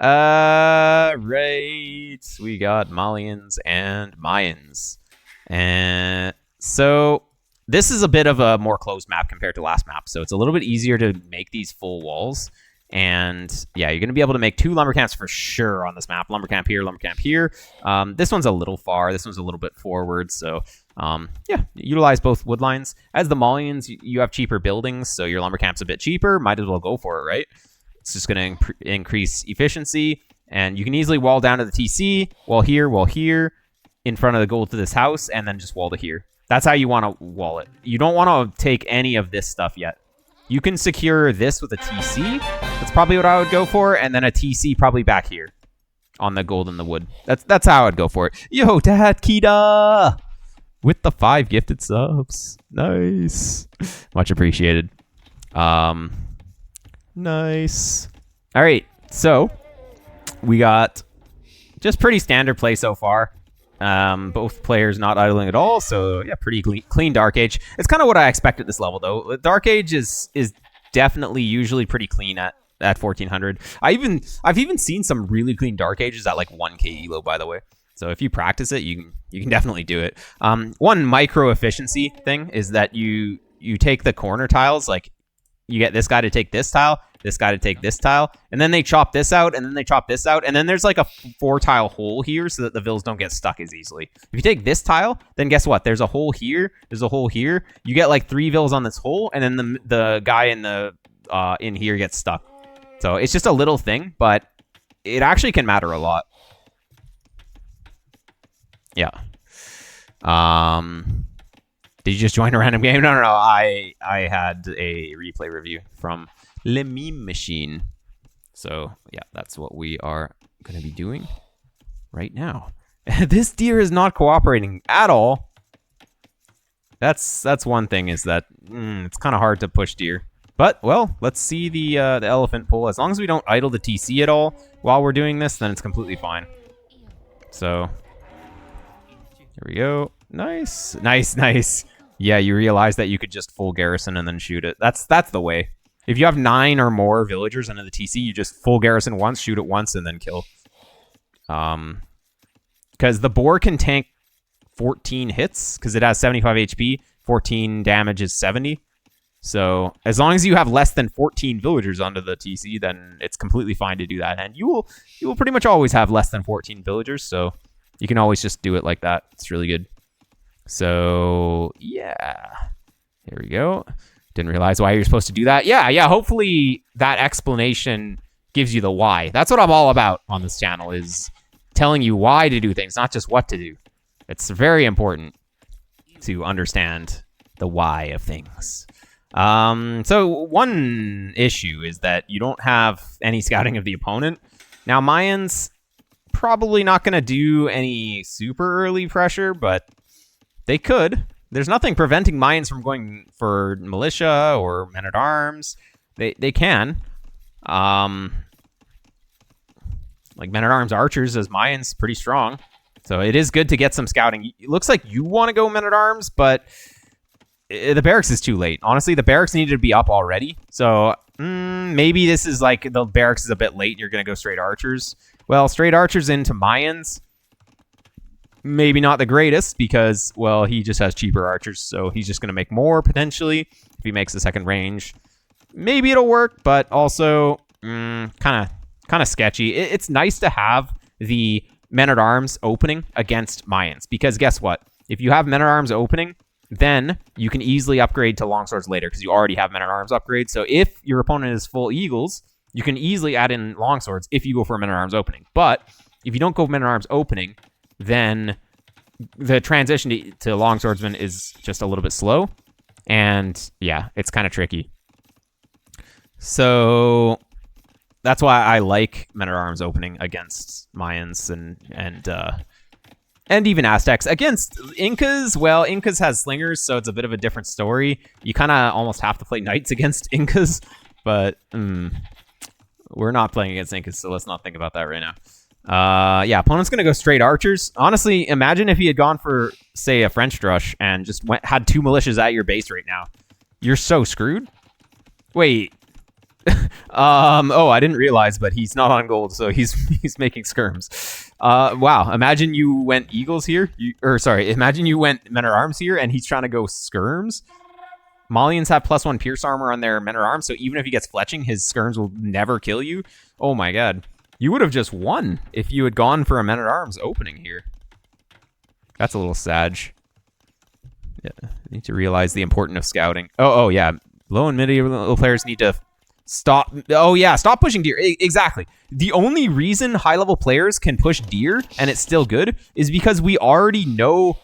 Right. We got Malians and Mayans. And so this is a bit of a more closed map compared to last map. So it's a little bit easier to make these full walls. And yeah, you're going to be able to make 2 lumber camps for sure on this map. Lumber camp here, lumber camp here. This one's a little far. This one's a little bit forward. So yeah, utilize both wood lines. As the Malians, you have cheaper buildings. So your lumber camp's a bit cheaper. Might as well go for it, right? It's just going to increase efficiency. And you can easily wall down to the TC. Wall here, in front of the goal to this house. And then just wall to here. That's how you want to wall it. You don't want to take any of this stuff yet. You can secure this with a TC. That's probably what I would go for. And then a TC probably back here on the gold and the wood. That's how I'd go for it. Yo, Dad Kita with the 5 gifted subs. Nice. Much appreciated. Nice. All right. So we got just pretty standard play so far. Both players not idling at all, so yeah, pretty clean Dark Age. It's kind of what I expect at this level, though. Dark Age is definitely usually pretty clean at 1400. I've even seen some really clean Dark Ages at like 1k elo, by the way. So if you practice it, you can definitely do it. One micro efficiency thing is that you take the corner tiles, like you get this guy to take this tile, this guy to take this tile, and then they chop this out, and then they chop this out, and then there's like a 4-tile hole here so that the vills don't get stuck as easily. If you take this tile, then guess what? There's a hole here, there's a hole here. You get like 3 vills on this hole, and then the guy in here gets stuck. So it's just a little thing, but it actually can matter a lot. Yeah. Did you just join a random game? No. I had a replay review from Le Meme Machine. So, yeah, that's what we are going to be doing right now. This deer is not cooperating at all. That's one thing, is that it's kind of hard to push deer. But, well, let's see the elephant pull. As long as we don't idle the TC at all while we're doing this, then it's completely fine. So, here we go. Nice. Yeah, you realize that you could just full garrison and then shoot it. That's the way. If you have 9 or more villagers under the TC, you just full garrison once, shoot it once, and then kill. Because the boar can tank 14 hits, because it has 75 HP. 14 damage is 70. So as long as you have less than 14 villagers under the TC, then it's completely fine to do that. And you will pretty much always have less than 14 villagers, so you can always just do it like that. It's really good. So, yeah. Here we go. Didn't realize why you're supposed to do that. Yeah. Hopefully that explanation gives you the why. That's what I'm all about on this channel, is telling you why to do things, not just what to do. It's very important to understand the why of things. So one issue is that you don't have any scouting of the opponent. Now, Mayans probably not going to do any super early pressure, but they could. There's nothing preventing Mayans from going for militia or men-at-arms. They can. Like men-at-arms archers as Mayans, pretty strong. So it is good to get some scouting. It looks like you want to go men-at-arms, but the barracks is too late. Honestly, the barracks needed to be up already. So maybe this is like the barracks is a bit late and you're going to go straight archers. Well, straight archers into Mayans, maybe not the greatest, because, well, he just has cheaper archers, so he's just going to make more, potentially, if he makes the second range. Maybe it'll work, but also kind of sketchy. It's nice to have the men-at-arms opening against Mayans, because guess what? If you have men-at-arms opening, then you can easily upgrade to longswords later, because you already have men-at-arms upgrades. So if your opponent is full eagles, you can easily add in longswords if you go for a men-at-arms opening. But if you don't go men-at-arms opening, then the transition to longswordsman is just a little bit slow. And yeah, it's kind of tricky. So that's why I like men-at-arms opening against Mayans and even Aztecs. Against Incas, well, Incas has slingers, so it's a bit of a different story. You kind of almost have to play knights against Incas, but we're not playing against Incas, so let's not think about that right now. Yeah, opponent's gonna go straight archers. Honestly, imagine if he had gone for, say, a French drush and just had 2 militias at your base right now. You're so screwed. Wait, Oh, I didn't realize, but he's not on gold, so he's making skirms. Wow. Imagine you went eagles here. Imagine you went men at arms here, and he's trying to go skirms. Malians have +1 pierce armor on their men at arms, so even if he gets fletching, his skirms will never kill you. Oh my god. You would have just won if you had gone for a men at arms opening here. That's a little sad. Yeah, I need to realize the importance of scouting. Oh yeah. Low and mid players need to stop. Oh yeah, stop pushing deer. Exactly. The only reason high-level players can push deer and it's still good is because we already know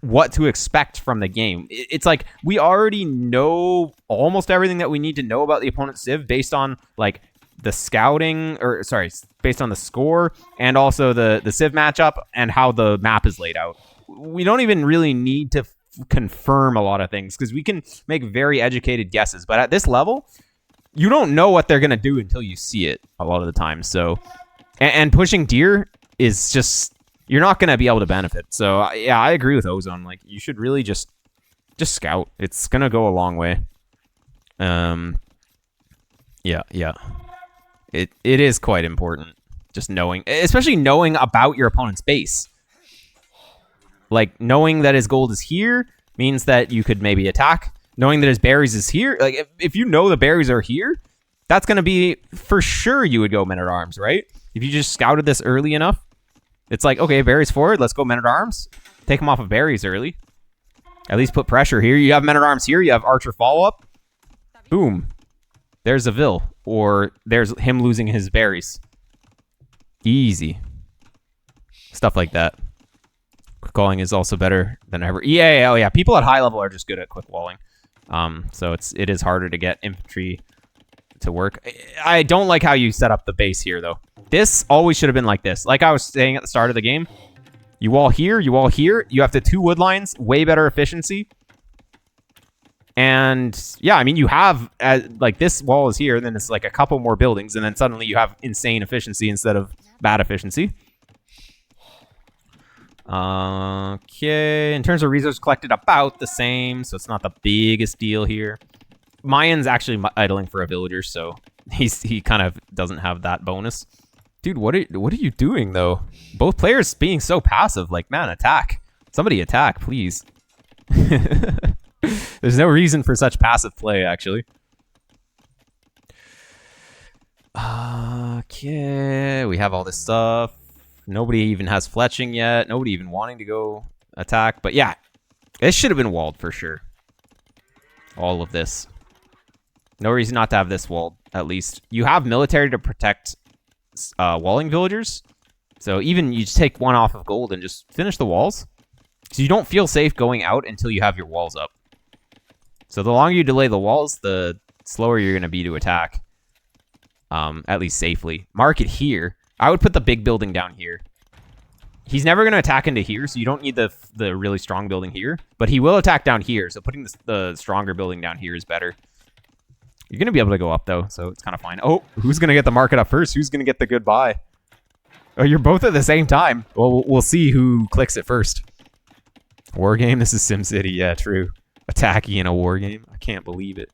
what to expect from the game. It's like we already know almost everything that we need to know about the opponent's civ based on like the scouting, or sorry, based on the score and also the civ matchup and how the map is laid out. We don't even really need to confirm a lot of things because we can make very educated guesses. But at this level, you don't know what they're going to do until you see it a lot of the time. So, and pushing deer is just, you're not going to be able to benefit. So yeah, I agree with Ozone. Like you should really just scout. It's going to go a long way. Yeah. It is quite important. Just knowing, especially knowing about your opponent's base. Like knowing that his gold is here means that you could maybe attack. Knowing that his berries is here, like if you know the berries are here, that's going to be for sure you would go men at arms, right? If you just scouted this early enough, it's like, okay, berries forward, let's go men at arms. Take him off of berries early. At least put pressure here. You have men at arms here. You have archer follow up. Boom. There's a Vil, or there's him losing his berries. Easy. Stuff like that. Quick walling is also better than ever. Yeah, oh yeah. People at high level are just good at quick walling. So it is harder to get infantry to work. I don't like how you set up the base here, though. This always should have been like this. Like I was saying at the start of the game, you wall here, you wall here. You have the 2 wood lines, way better efficiency. And yeah, I mean, you have like this wall is here, and then it's like a couple more buildings, and then suddenly you have insane efficiency instead of bad efficiency. Okay, in terms of resources collected, about the same, so it's not the biggest deal here. Mayan's actually idling for a villager, so he kind of doesn't have that bonus. Dude, what are you doing though? Both players being so passive. Like, man, attack. Somebody attack, please. There's no reason for such passive play, actually. Okay, we have all this stuff. Nobody even has fletching yet. Nobody even wanting to go attack. But yeah, this should have been walled for sure. All of this. No reason not to have this walled, at least. You have military to protect walling villagers. So even you just take 1 off of gold and just finish the walls. So you don't feel safe going out until you have your walls up. So the longer you delay the walls, the slower you're going to be to attack. At least safely. Mark it here. I would put the big building down here. He's never going to attack into here, so you don't need the really strong building here. But he will attack down here, so putting the stronger building down here is better. You're going to be able to go up, though, so it's kind of fine. Oh, who's going to get the market up first? Who's going to get the goodbye? Oh, you're both at the same time. Well, we'll see who clicks it first. War game? This is SimCity. Yeah, true. Attacky in a war game? I can't believe it.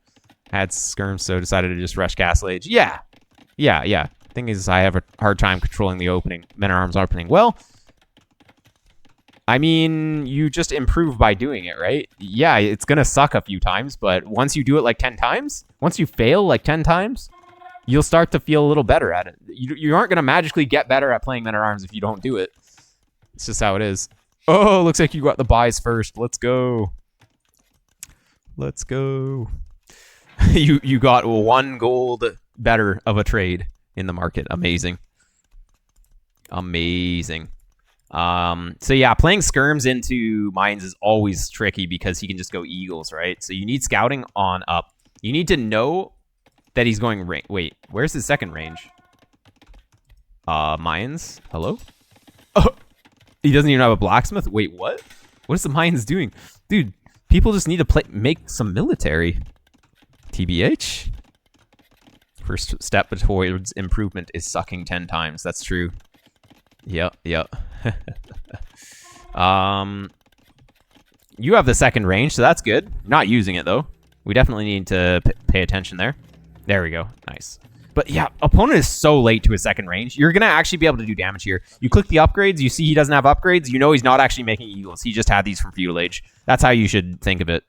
Had skirms, so decided to just rush Castle Age. Yeah. Thing is, I have a hard time controlling the opening. Men at Arms opening. Well, I mean, you just improve by doing it, right? Yeah, it's going to suck a few times, but once you do it like 10 times, once you fail like 10 times, you'll start to feel a little better at it. You aren't going to magically get better at playing Men at Arms if you don't do it. It's just how it is. Oh, looks like you got the buys first. Let's go. Let's go. You got 1 gold better of a trade in the market. Amazing. Amazing. So yeah, playing skirms into mines is always tricky because he can just go eagles, right? So you need scouting on up. You need to know that he's going wait, where's his second range? Mines? Hello? Oh, he doesn't even have a blacksmith? Wait, what? What is the mines doing? Dude, people just need to make some military. TBH? First step towards improvement is sucking 10 times. That's true. Yep. You have the second range, so that's good. Not using it, though. We definitely need to pay attention there. There we go. Nice. But yeah, opponent is so late to his second range. You're going to actually be able to do damage here. You click the upgrades. You see he doesn't have upgrades. You know he's not actually making eagles. He just had these from Feudal Age. That's how you should think of it.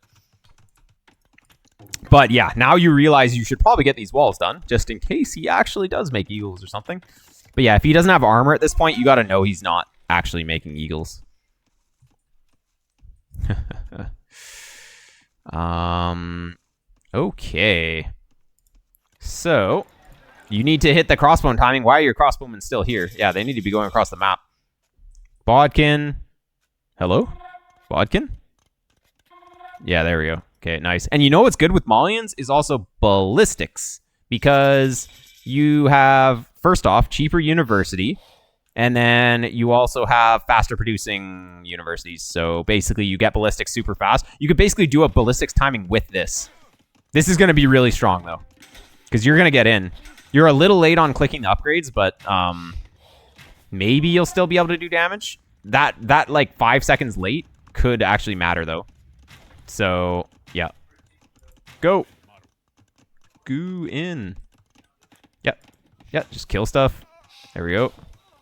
But yeah, now you realize you should probably get these walls done, just in case he actually does make eagles or something. But yeah, if he doesn't have armor at this point, you got to know he's not actually making eagles. Okay. So, you need to hit the crossbone timing. Why are your crossbowmen still here? Yeah, they need to be going across the map. Bodkin. Hello? Bodkin? Yeah, there we go. Okay, nice. And you know what's good with Malians is also ballistics. Because you have, first off, cheaper university. And then you also have faster producing universities. So basically you get ballistics super fast. You could basically do a ballistics timing with this. This is going to be really strong though. Because you're going to get in. You're a little late on clicking the upgrades, but maybe you'll still be able to do damage. That like 5 seconds late could actually matter though. So yeah. Go. Goo in. Yep. Yep, just kill stuff. There we go.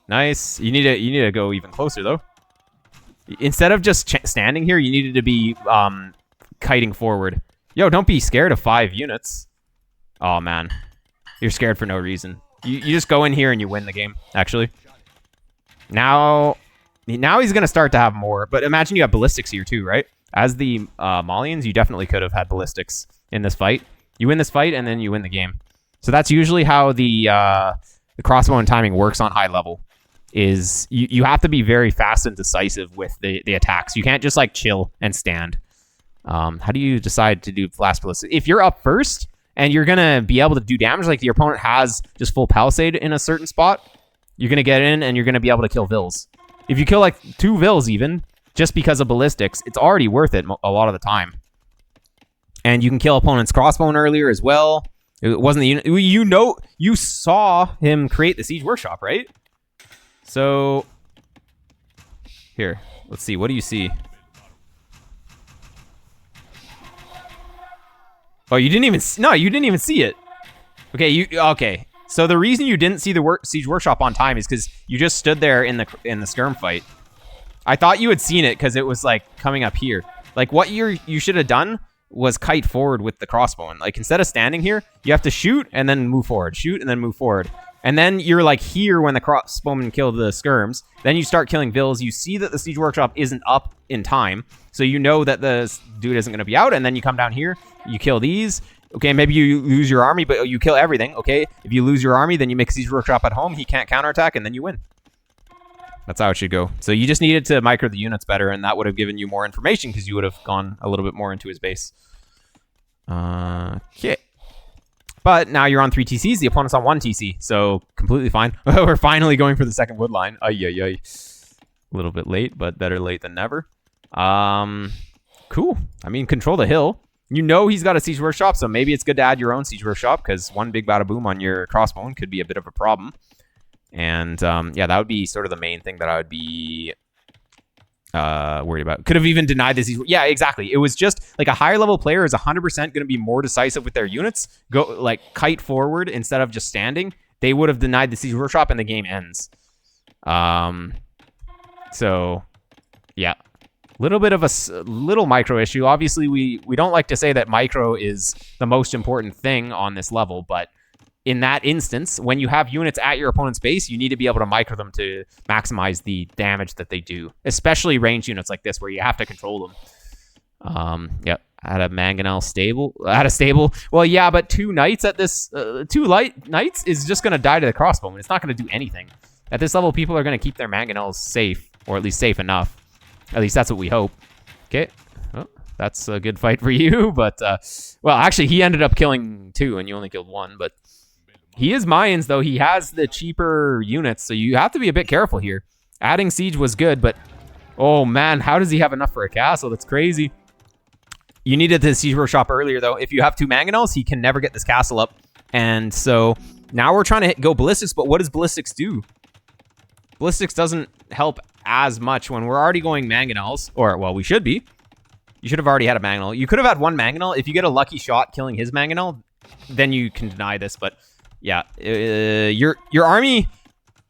Nice. You need to go even closer though. Instead of just standing here, you needed to be kiting forward. Yo, don't be scared of 5 units. Oh man, you're scared for no reason. You just go in here and you win the game. Actually, now he's gonna start to have more. But imagine you have ballistics here too, right? As the Malians, you definitely could have had ballistics in this fight. You win this fight and then you win the game. So that's usually how the crossbow and timing works on high level. Is you have to be very fast and decisive with the attacks. You can't just like chill and stand. How do you decide to do flash ballistic? If you're up first and you're gonna be able to do damage, like the opponent has just full palisade in a certain spot, you're gonna get in and you're gonna be able to kill Vils. If you kill like 2 Vils even, just because of ballistics, it's already worth it a lot of the time. And you can kill opponent's crossbone earlier as well. It wasn't the unit. You saw him create the Siege Workshop, right? So, here, let's see. What do you see? Oh, you didn't even... No, you didn't even see it. Okay, okay. So the reason you didn't see the Siege Workshop on time is because you just stood there in the skirm fight. I thought you had seen it because it was like coming up here. Like what you should have done was kite forward with the crossbow. And like instead of standing here, you have to shoot and then move forward. Shoot and then move forward. And then you're like here when the crossbowmen kill the skirms. Then you start killing Vils. You see that the Siege Workshop isn't up in time. So you know that the dude isn't going to be out. And then you come down here. You kill these. Okay, maybe you lose your army, but you kill everything. Okay, if you lose your army, then you make Siege Workshop at home. He can't counterattack, and then you win. That's how it should go. So you just needed to micro the units better, and that would have given you more information because you would have gone a little bit more into his base. Okay. But now you're on 3 TCs. The opponent's on 1 TC, so completely fine. We're finally going for the second wood line. Ay. A little bit late, but better late than never. Cool. I mean, control the hill. You know he's got a Siege Workshop, so maybe it's good to add your own Siege Workshop because one big bada boom on your crossbone could be a bit of a problem. And yeah, that would be sort of the main thing that I would be worried about. Could have even denied this. Yeah, exactly. It was just like a higher level player is 100% going to be more decisive with their units. Go like kite forward instead of just standing. They would have denied the Siege Workshop and the game ends. So yeah, little bit of a little micro issue. Obviously, we don't like to say that micro is the most important thing on this level, but in that instance, when you have units at your opponent's base, you need to be able to micro them to maximize the damage that they do, especially ranged units like this where you have to control them. Yep. At a mangonel stable. At a stable. Well, yeah, but 2 knights at this... 2 light knights is just going to die to the crossbowman. It's not going to do anything. At this level, people are going to keep their mangonels safe, or at least safe enough. At least that's what we hope. Okay. Oh, that's a good fight for you, but... well, actually, he ended up killing 2, and you only killed 1, but... He is Mayans, though. He has the cheaper units, so you have to be a bit careful here. Adding siege was good, but... Oh, man, how does he have enough for a castle? That's crazy. You needed the Siege Workshop earlier, though. If you have 2 mangonels, he can never get this castle up. And so now we're trying to go ballistics, but what does ballistics do? Ballistics doesn't help as much when we're already going mangonels. Or, well, we should be. You should have already had a mangonel. You could have had 1 mangonel. If you get a lucky shot killing his mangonel, then you can deny this. But yeah, your army,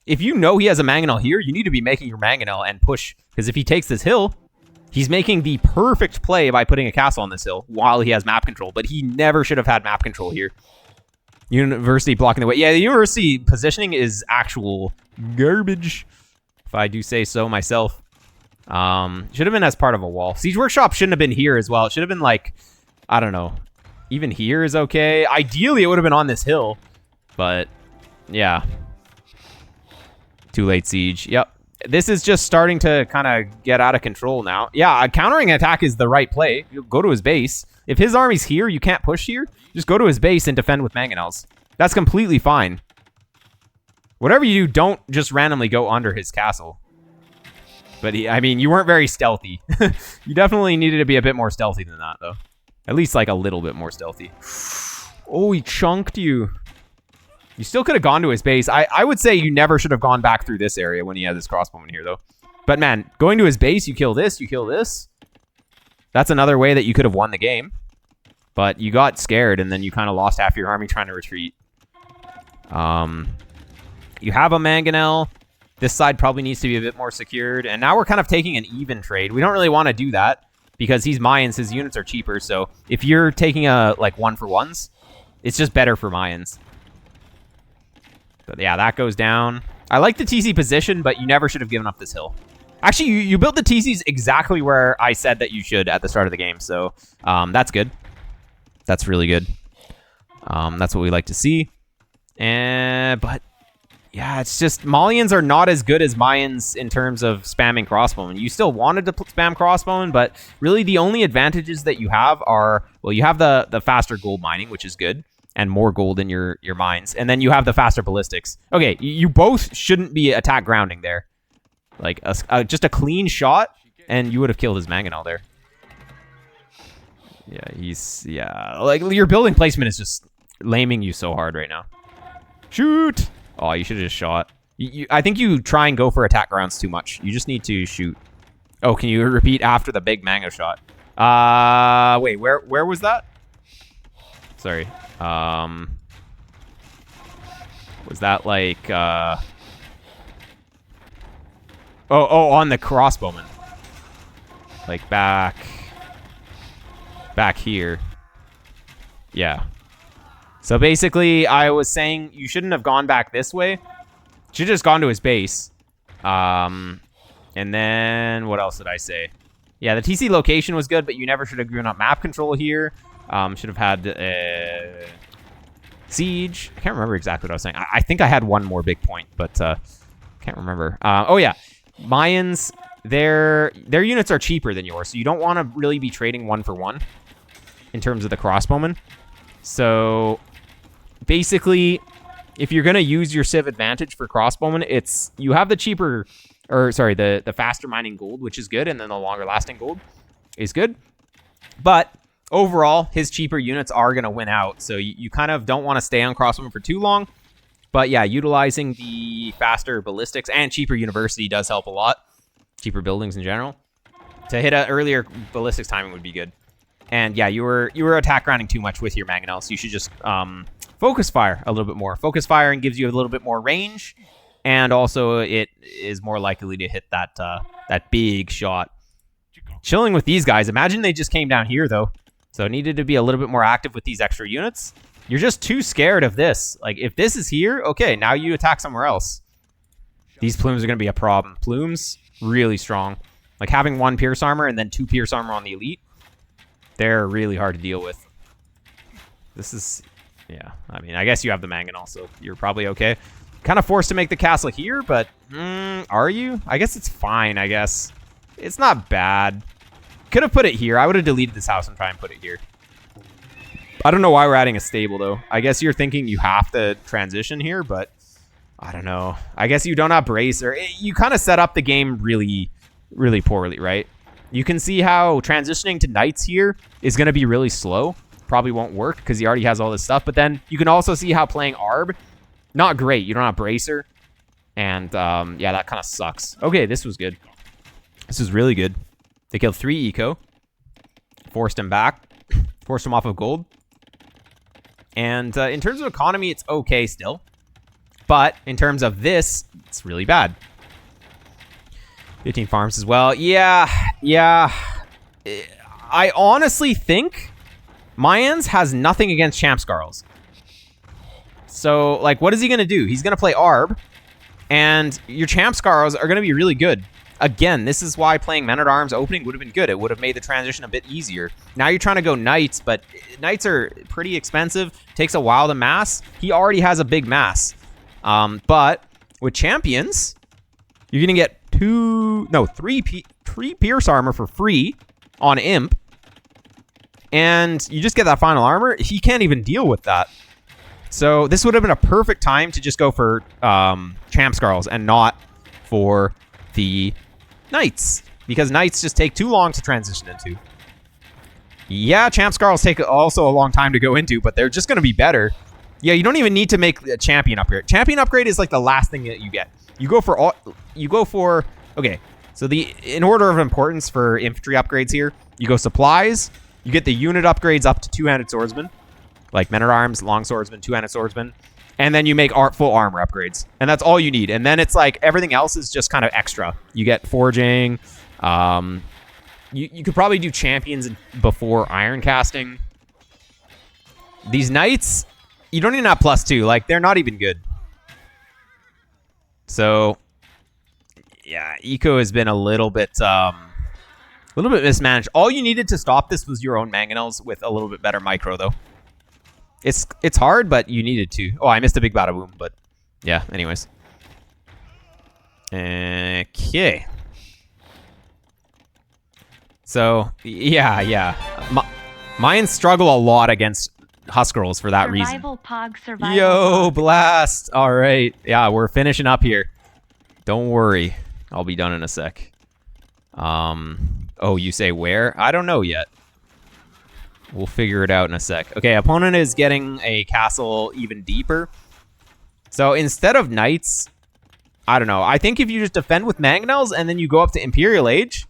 if you know he has a mangonel here, you need to be making your mangonel and push. Because if he takes this hill, he's making the perfect play by putting a castle on this hill while he has map control. But he never should have had map control here. University blocking the way. Yeah, the university positioning is actual garbage, if I do say so myself. Should have been as part of a wall. Siege Workshop shouldn't have been here as well. It should have been like, I don't know. Even here is okay. Ideally, it would have been on this hill. But, yeah. Too late, Siege. Yep. This is just starting to kind of get out of control now. Yeah, a countering attack is the right play. You go to his base. If his army's here, you can't push here. Just go to his base and defend with mangonels. That's completely fine. Whatever you do, don't just randomly go under his castle. But, I mean, you weren't very stealthy. You definitely needed to be a bit more stealthy than that, though. At least, like, a little bit more stealthy. Oh, he chunked you. You still could have gone to his base. I would say you never should have gone back through this area when he had this crossbowman here, though. But, man, going to his base, you kill this, you kill this. That's another way that you could have won the game. But you got scared, and then you kind of lost half your army trying to retreat. You have a mangonel. This side probably needs to be a bit more secured. And now we're kind of taking an even trade. We don't really want to do that because he's Mayans. His units are cheaper. So if you're taking a like 1-for-1s, it's just better for Mayans. But yeah, that goes down. I like the TC position, but you never should have given up this hill. Actually, you built the TCs exactly where I said that you should at the start of the game. So that's good. That's really good. That's what we like to see. But yeah, it's just Malians are not as good as Mayans in terms of spamming crossbowmen. You still wanted to spam crossbowmen, but really the only advantages that you have are, well, you have the faster gold mining, which is good, and more gold in your mines. And then you have the faster ballistics. Okay, you both shouldn't be attack grounding there. Like, just a clean shot, and you would have killed his mangonel there. Yeah, like, your building placement is just laming you so hard right now. Shoot! Oh, you should have just shot. I think you try and go for attack grounds too much. You just need to shoot. Oh, can you repeat after the big mango shot? Wait, where was that? Sorry. Was that like, Oh, on the crossbowman. Like back here. Yeah. So basically, I was saying you shouldn't have gone back this way. You should have just gone to his base. And then, what else did I say? Yeah, the TC location was good, but you never should have given up map control here. Should have had siege. I can't remember exactly what I was saying. I think I had one more big point, but can't remember. Oh, yeah. Mayans, their units are cheaper than yours, so you don't want to really be trading 1-for-1 in terms of the crossbowmen. So basically, if you're going to use your civ advantage for crossbowmen, it's you have the cheaper, or sorry, the faster mining gold, which is good, and then the longer lasting gold is good. But overall, his cheaper units are going to win out, so you kind of don't want to stay on crossbowmen for too long. But yeah, utilizing the faster ballistics and cheaper university does help a lot. Cheaper buildings in general. To hit an earlier ballistics timing would be good. And yeah, you were attack grounding too much with your mangonel, so you should just focus fire a little bit more. Focus fire and gives you a little bit more range, and also it is more likely to hit that big shot. Chilling with these guys. Imagine they just came down here though. So it needed to be a little bit more active with these extra units. You're just too scared of this. Like, if this is here, okay, now you attack somewhere else. These plumes are going to be a problem. Plumes, really strong. Like, having 1 pierce armor and then 2 pierce armor on the elite, they're really hard to deal with. This is, yeah, I mean, I guess you have the mangonel, so you're probably okay. Kind of forced to make the castle here, but are you? I guess it's fine, I guess. It's not bad. Could have put it here. I would have deleted this house and try and put it here. I don't know why we're adding a stable, though. I guess you're thinking you have to transition here, but I don't know. I guess you don't have bracer. You kind of set up the game really, really poorly, right? You can see how transitioning to knights here is going to be really slow. Probably won't work because he already has all this stuff. But then you can also see how playing Arb, not great. You don't have bracer. And yeah, that kind of sucks. Okay, this was good. This is really good. They killed 3 eco. Forced him back. Forced him off of gold. And in terms of economy, it's okay still. But in terms of this, it's really bad. 15 farms as well. Yeah. I honestly think Mayans has nothing against Champ Scarls. So, like, what is he going to do? He's going to play Arb, and your Champ Scarls are going to be really good. Again, this is why playing Men-at-Arms opening would have been good. It would have made the transition a bit easier. Now you're trying to go Knights, but Knights are pretty expensive. Takes a while to mass. He already has a big mass. But with Champions, you're going to get three Pierce Armor for free on Imp. And you just get that final armor. He can't even deal with that. So this would have been a perfect time to just go for Champ Scarls and not for the Knights. Because Knights just take too long to transition into. Yeah, Champ Scarls take also a long time to go into, but they're just going to be better. Yeah, you don't even need to make a champion upgrade. Champion upgrade is like the last thing that you get. You go for okay. So in order of importance for infantry upgrades here, you go supplies, you get the unit upgrades up to two-handed swordsman, like Men-at-Arms, long swordsman, two-handed swordsman, and then you make full armor upgrades. And that's all you need. And then it's like everything else is just kind of extra. You get forging, you could probably do champions before iron casting. These knights, you don't even have +2. Like, they're not even good. So, yeah, eco has been a little bit mismanaged. All you needed to stop this was your own mangonels with a little bit better micro, though. It's hard, but you needed to. Oh, I missed a big bada boom, but yeah. Anyways, okay. So yeah. Mayans struggle a lot against Huskarls for that reason. Yo, blast! All right, yeah, we're finishing up here. Don't worry, I'll be done in a sec. Oh, you say where? I don't know yet. We'll figure it out in a sec. Okay, opponent is getting a castle even deeper. So instead of knights, I don't know. I think if you just defend with mangonels and then you go up to Imperial Age,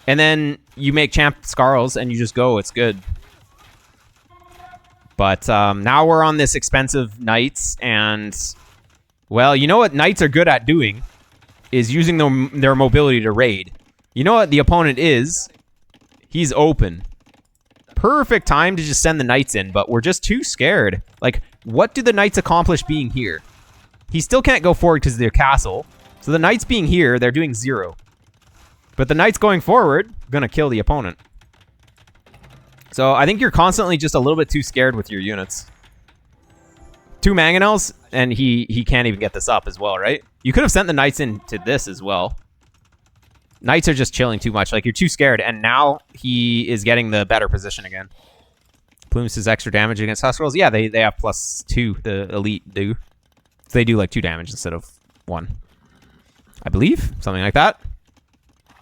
and then you make Champ Scarls and you just go, it's good. But now we're on this expensive knights, and well, you know what knights are good at doing is using their mobility to raid. You know what the opponent is? He's open. Perfect time to just send the knights in, but we're just too scared. Like, what do the knights accomplish being here? He still can't go forward because of their castle. So the knights being here, they're doing 0. But the knights going forward, gonna kill the opponent. So I think you're constantly just a little bit too scared with your units. 2 mangonels, and he can't even get this up as well, right? You could have sent the knights into this as well. Knights are just chilling too much. Like, you're too scared, and now he is getting the better position again. Plumes does extra damage against Huskarls. Yeah, they have +2, the elite do. So they do like 2 damage instead of 1. I believe. Something like that.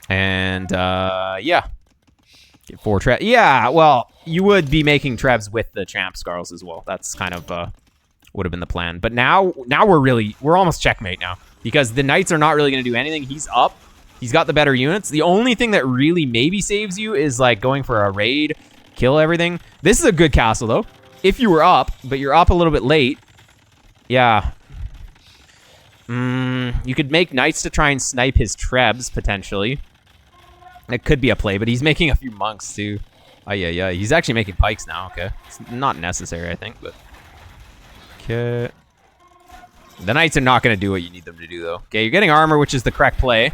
And, yeah. Get 4 Trebs. Yeah, well, you would be making Trebs with the Champ Scarls as well. That's kind of, would have been the plan. But now we're almost checkmate now. Because the Knights are not really going to do anything. He's up. He's got the better units. The only thing that really maybe saves you is, like, going for a raid, kill everything. This is a good castle, though. If you were up, but you're up a little bit late. Yeah. You could make Knights to try and snipe his Trebs, potentially. It could be a play, but he's making a few monks, too. Oh, yeah. He's actually making pikes now, okay. It's not necessary, I think, but... Okay. The Knights are not going to do what you need them to do, though. Okay, you're getting armor, which is the correct play.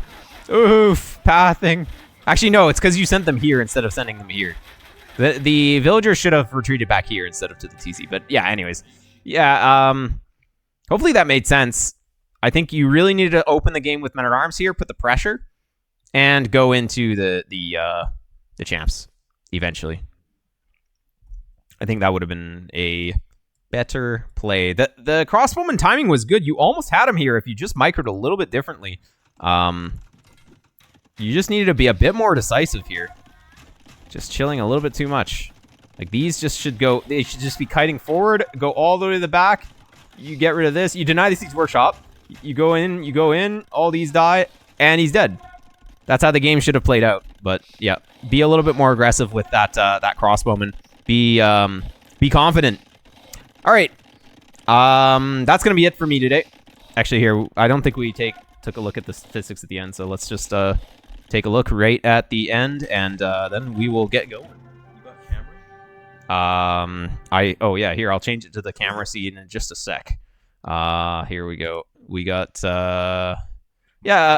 Oof, pathing. Actually, no, it's because you sent them here instead of sending them here. The villagers should have retreated back here instead of to the TC. But yeah, anyways. Yeah, hopefully that made sense. I think you really needed to open the game with Men-at-Arms here, put the pressure, and go into the champs eventually. I think that would have been a better play. The crossbowman timing was good. You almost had him here if you just microed a little bit differently. You just needed to be a bit more decisive here. Just chilling a little bit too much. Like, these just should go... They should just be kiting forward, go all the way to the back. You get rid of this. You deny the Siege Workshop. You go in, all these die, and he's dead. That's how the game should have played out. But, yeah, be a little bit more aggressive with that crossbowman. Be Be confident. All right. That's gonna be it for me today. Actually, here I don't think we took a look at the statistics at the end, so let's just take a look right at the end, and then we will get going. You got camera? Oh yeah, here I'll change it to the camera seed in just a sec. Here we go. We got yeah,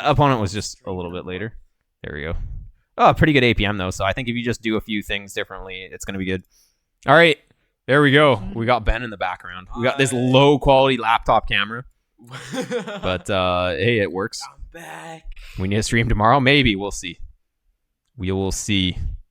opponent was just a little bit later. There we go. Oh, pretty good APM though. So I think if you just do a few things differently, it's gonna be good. All right, there we go. We got Ben in the background. We got this low quality laptop camera, but hey, it works. I'm back. We need to stream tomorrow. Maybe we'll see. We will see.